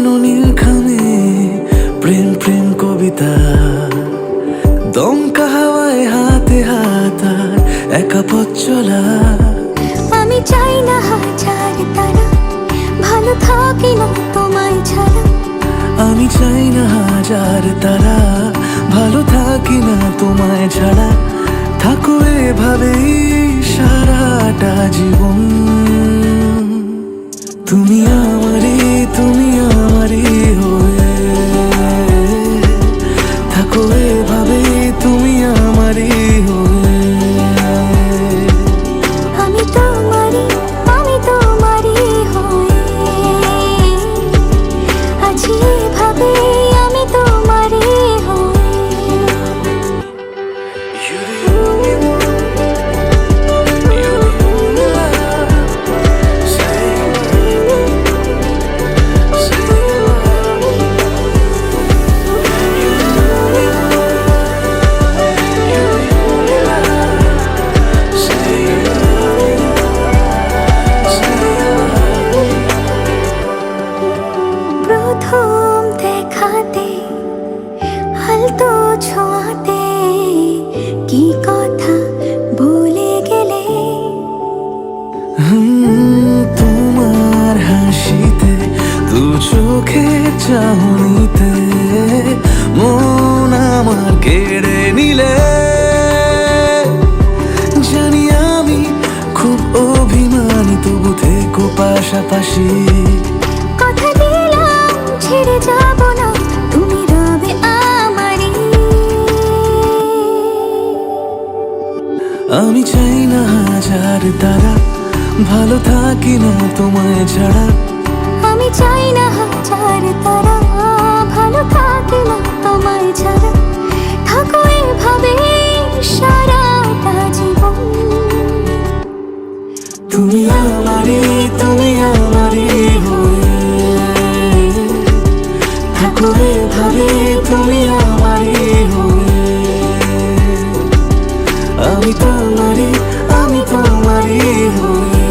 কালো নীল খামে প্রেম প্রেম কবিতা, দমকা হাওয়ায় হাতে হাত আর একা পথ চলা। আমি চাই না হাজার তারা, ভালো থাকি না তোমায় ছাড়া। আমি চাই না হাজার তারা, ভালো থাকি না তোমায় ছাড়া। থাকো এভাবেই সারাটা জীবন। তুমি আমারই, তুমি আমারই হয়ে থাকো এভাবেই, তুমি আমারই হয়ে। আমি তোমারই, আমি তোমারই হয়ে আছি এভাবে, আমি তোমারই হয়ে। প্রথম দেখাতে হালতো ছোঁয়াতে কি কথা ভুলে গেলে। তোমার হাসিতে, দু চোখে চাহনিতে মন আমার কেড়ে নিলে। জানি আমি খুব অভিমানী, তবু থেকো পাশাপাশি। কথা দিলাম ছেড়ে যাব না, তুমি রবে আমারই। আমি চাই না হাজার তারা, ভালো থাকি না তোমায় ছাড়া। আমি চাই না হাজার তারা, ভালো থাকি না তোমায় ছাড়া। থাকো এভাবে সারাটা জীবন। তুমি আমারই, তুমি আমারই হয়ে থাকো এভাবে, তুমি আমারই হয়ে। আমি তোমারই, আমি তোমারই হয়ে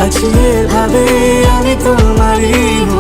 আছি এভাবে, আমি তোমারই হয়ে।